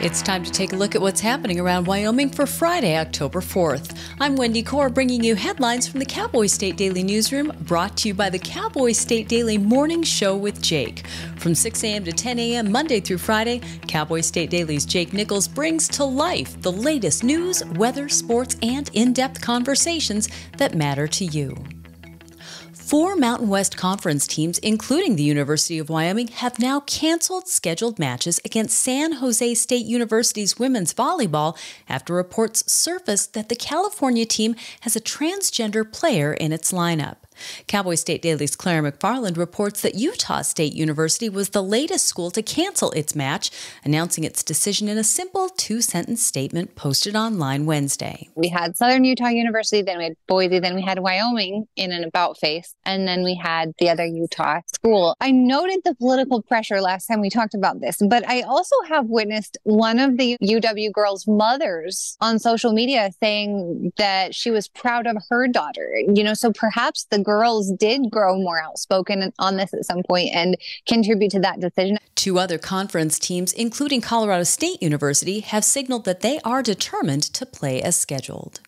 It's time to take a look at what's happening around Wyoming for Friday, October 4th. I'm Wendy Corr, bringing you headlines from the Cowboy State Daily newsroom, brought to you by the Cowboy State Daily Morning Show with Jake. From 6 a.m. to 10 a.m. Monday through Friday, Cowboy State Daily's Jake Nichols brings to life the latest news, weather, sports, and in-depth conversations that matter to you. 4 Mountain West Conference teams, including the University of Wyoming, have now canceled scheduled matches against San Jose State University's women's volleyball after reports surfaced that the California team has a transgender player in its lineup. Cowboy State Daily's Claire McFarland reports that Utah State University was the latest school to cancel its match, announcing its decision in a simple 2-sentence statement posted online Wednesday. We had Southern Utah University, then we had Boise, then we had Wyoming in an about face, and then we had the other Utah school. I noted the political pressure last time we talked about this, but I also have witnessed one of the UW girls' mothers on social media saying that she was proud of her daughter. So perhaps the girls did grow more outspoken on this at some point and contribute to that decision. 2 other conference teams, including Colorado State University, have signaled that they are determined to play as scheduled.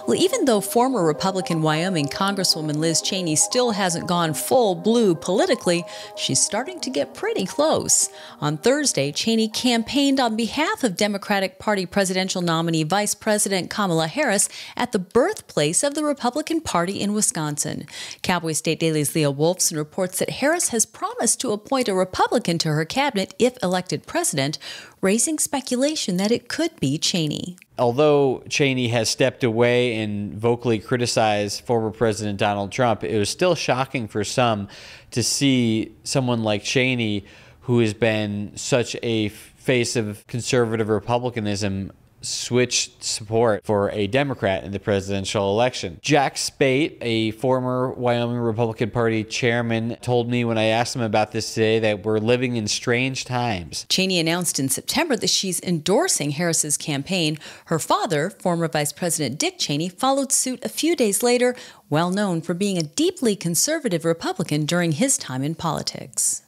Well, even though former Republican Wyoming Congresswoman Liz Cheney still hasn't gone full blue politically, she's starting to get pretty close. On Thursday, Cheney campaigned on behalf of Democratic Party presidential nominee Vice President Kamala Harris at the birthplace of the Republican Party in Wisconsin. Cowboy State Daily's Leah Wolfson reports that Harris has promised to appoint a Republican to her cabinet if elected president, raising speculation that it could be Cheney. Although Cheney has stepped away and vocally criticized former President Donald Trump, it was still shocking for some to see someone like Cheney, who has been such a face of conservative republicanism, switch support for a Democrat in the presidential election. Jack Spate, a former Wyoming Republican Party chairman, told me when I asked him about this today that we're living in strange times. Cheney announced in September that she's endorsing Harris's campaign. Her father, former Vice President Dick Cheney, followed suit a few days later, well known for being a deeply conservative Republican during his time in politics.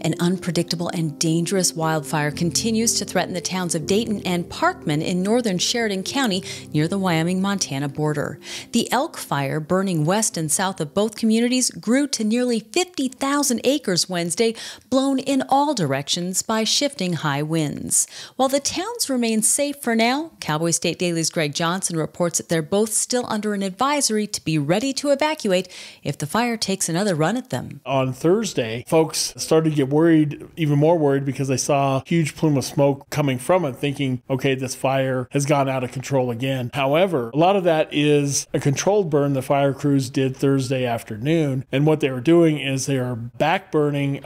An unpredictable and dangerous wildfire continues to threaten the towns of Dayton and Parkman in northern Sheridan County near the Wyoming-Montana border. The elk fire, burning west and south of both communities, grew to nearly 50,000 acres Wednesday, blown in all directions by shifting high winds. While the towns remain safe for now, Cowboy State Daily's Greg Johnson reports that they're both still under an advisory to be ready to evacuate if the fire takes another run at them. On Thursday, folks started to get worried, even more worried, because they saw a huge plume of smoke coming from it, thinking, okay, this fire has gone out of control again. However, a lot of that is a controlled burn the fire crews did Thursday afternoon. And what they were doing is they are back burning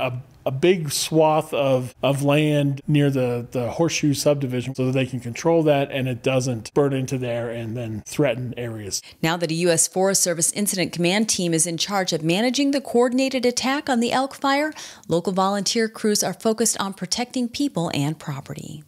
a big swath of land near the Horseshoe subdivision so that they can control that and it doesn't burn into there and then threaten areas. Now that a U.S. Forest Service Incident Command team is in charge of managing the coordinated attack on the elk fire, local volunteer crews are focused on protecting people and property.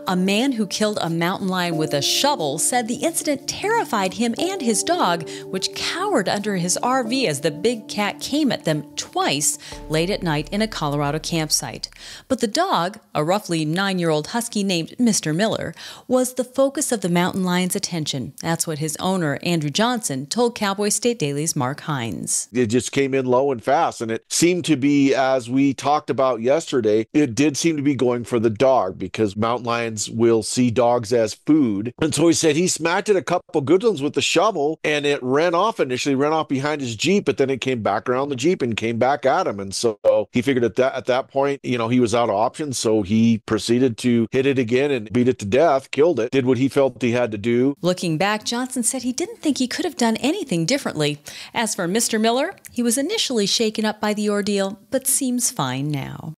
A man who killed a mountain lion with a shovel said the incident terrified him and his dog, which cowered under his RV as the big cat came at them twice late at night in a Colorado campsite. But the dog, a roughly 9-year-old husky named Mr. Miller, was the focus of the mountain lion's attention. That's what his owner, Andrew Johnson, told Cowboy State Daily's Mark Hines. It just came in low and fast, and it seemed to be, as we talked about yesterday, it did seem to be going for the dog because mountain lions will see dogs as food. And so he said he smacked it a couple good ones with the shovel and it ran off behind his Jeep, but then it came back around the Jeep and came back at him. And so he figured at that point, he was out of options. So he proceeded to hit it again and beat it to death, killed it, did what he felt he had to do. Looking back, Johnson said he didn't think he could have done anything differently. As for Mr. Miller, he was initially shaken up by the ordeal, but seems fine now.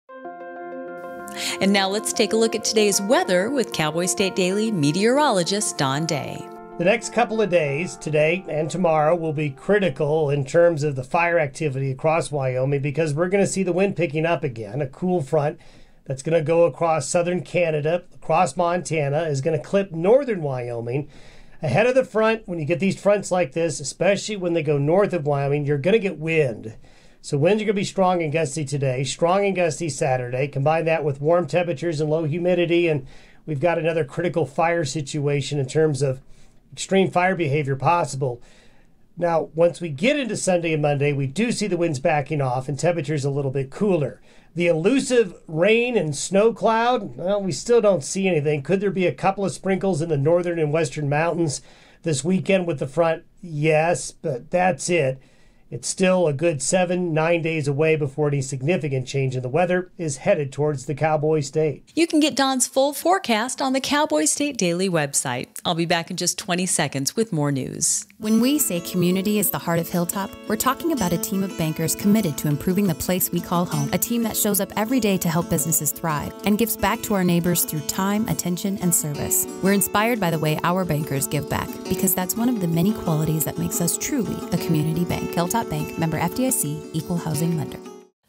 And now let's take a look at today's weather with Cowboy State Daily meteorologist Don Day. The next couple of days, today and tomorrow, will be critical in terms of the fire activity across Wyoming because we're going to see the wind picking up again. A cool front that's going to go across southern Canada, across Montana, is going to clip northern Wyoming. Ahead of the front, when you get these fronts like this, especially when they go north of Wyoming, you're going to get wind. So winds are going to be strong and gusty today, strong and gusty Saturday. Combine that with warm temperatures and low humidity, and we've got another critical fire situation in terms of extreme fire behavior possible. Now, once we get into Sunday and Monday, we do see the winds backing off and temperatures a little bit cooler. The elusive rain and snow cloud, well, we still don't see anything. Could there be a couple of sprinkles in the northern and western mountains this weekend with the front? Yes, but that's it. It's still a good 7-9 days away before any significant change in the weather is headed towards the Cowboy State. You can get Don's full forecast on the Cowboy State Daily website. I'll be back in just 20 seconds with more news. When we say community is the heart of Hilltop, we're talking about a team of bankers committed to improving the place we call home. A team that shows up every day to help businesses thrive and gives back to our neighbors through time, attention, and service. We're inspired by the way our bankers give back because that's one of the many qualities that makes us truly a community bank. Hilltop Bank, member FDIC, equal housing lender.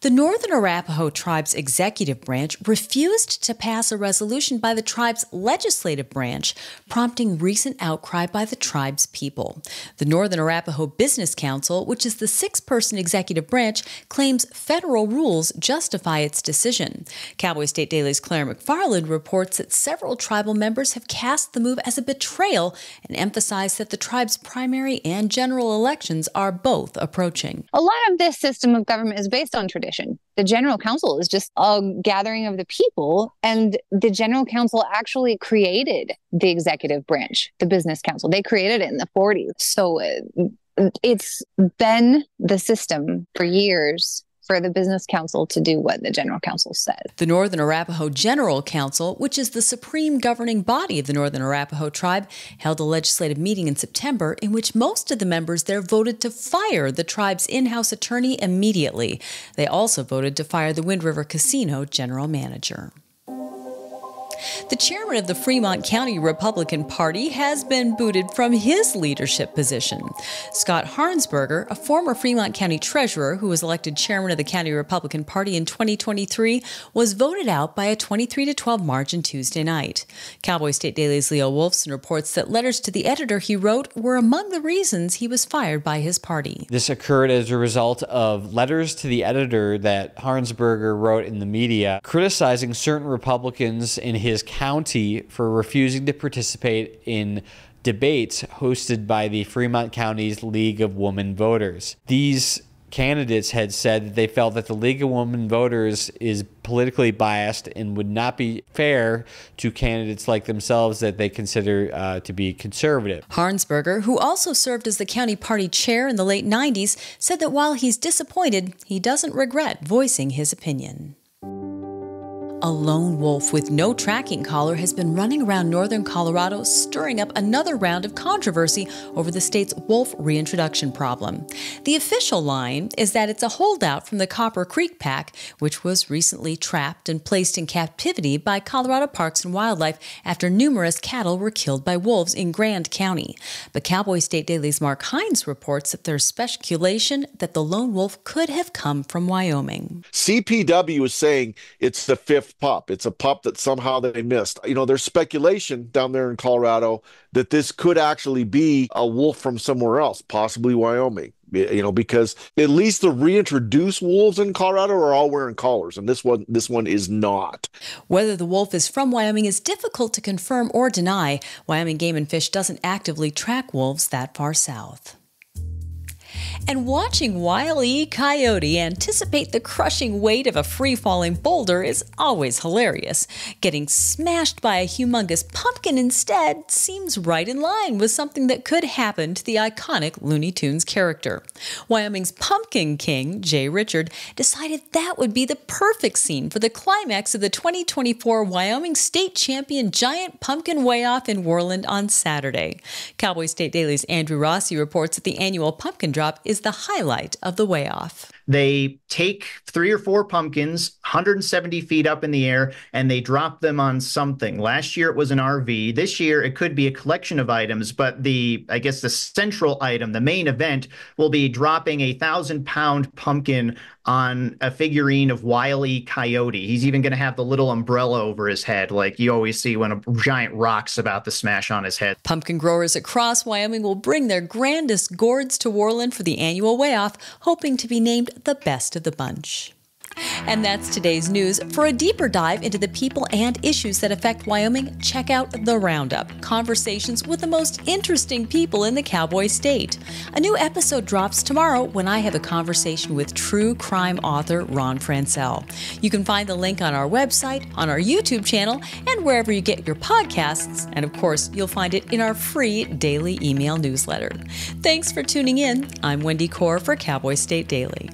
The Northern Arapaho Tribe's executive branch refused to pass a resolution by the tribe's legislative branch, prompting recent outcry by the tribe's people. The Northern Arapaho Business Council, which is the 6-person executive branch, claims federal rules justify its decision. Cowboy State Daily's Claire McFarland reports that several tribal members have cast the move as a betrayal and emphasized that the tribe's primary and general elections are both approaching. A lot of this system of government is based on tradition. The General Council is just a gathering of the people, and the General Council actually created the executive branch, the Business Council. They created it in the 40s. So it's been the system for years for the Business Council to do what the General Council says. The Northern Arapaho General Council, which is the supreme governing body of the Northern Arapaho tribe, held a legislative meeting in September in which most of the members there voted to fire the tribe's in-house attorney immediately. They also voted to fire the Wind River Casino general manager. The chairman of the Fremont County Republican Party has been booted from his leadership position. Scott Harnsberger, a former Fremont County treasurer who was elected chairman of the County Republican Party in 2023, was voted out by a 23-12 margin Tuesday night. Cowboy State Daily's Leo Wolfson reports that letters to the editor he wrote were among the reasons he was fired by his party. This occurred as a result of letters to the editor that Harnsberger wrote in the media criticizing certain Republicans in his county for refusing to participate in debates hosted by the Fremont County's League of Women Voters. These candidates had said that they felt that the League of Women Voters is politically biased and would not be fair to candidates like themselves that they consider to be conservative. Harnsberger, who also served as the county party chair in the late 90s, said that while he's disappointed, he doesn't regret voicing his opinion. A lone wolf with no tracking collar has been running around northern Colorado, stirring up another round of controversy over the state's wolf reintroduction problem. The official line is that it's a holdout from the Copper Creek Pack, which was recently trapped and placed in captivity by Colorado Parks and Wildlife after numerous cattle were killed by wolves in Grand County. But Cowboy State Daily's Mark Hines reports that there's speculation that the lone wolf could have come from Wyoming. CPW is saying it's the 5th pup. It's a pup that somehow they missed. You know, there's speculation down there in Colorado that this could actually be a wolf from somewhere else, possibly Wyoming. You know, because at least the reintroduced wolves in Colorado are all wearing collars, and this one is not. Whether the wolf is from Wyoming is difficult to confirm or deny. Wyoming Game and Fish doesn't actively track wolves that far south. And watching Wile E. Coyote anticipate the crushing weight of a free-falling boulder is always hilarious. Getting smashed by a humongous pumpkin instead seems right in line with something that could happen to the iconic Looney Tunes character. Wyoming's Pumpkin King, Jay Richard, decided that would be the perfect scene for the climax of the 2024 Wyoming State Champion Giant Pumpkin Weigh-Off in Worland on Saturday. Cowboy State Daily's Andrew Rossi reports that the annual pumpkin drop is the highlight of the weigh-off. They take 3 or 4 pumpkins, 170 feet up in the air, and they drop them on something. Last year it was an RV. This year it could be a collection of items, but the central item, the main event, will be dropping a 1,000-pound pumpkin on a figurine of Wile E. Coyote. He's even going to have the little umbrella over his head, like you always see when a giant rock's about to smash on his head. Pumpkin growers across Wyoming will bring their grandest gourds to Worland for the annual weigh-off, hoping to be named the best of the bunch. And that's today's news. For a deeper dive into the people and issues that affect Wyoming, check out The Roundup, conversations with the most interesting people in the Cowboy State. A new episode drops tomorrow when I have a conversation with true crime author Ron Francel. You can find the link on our website, on our YouTube channel, and wherever you get your podcasts. And of course, you'll find it in our free daily email newsletter. Thanks for tuning in. I'm Wendy Corr for Cowboy State Daily.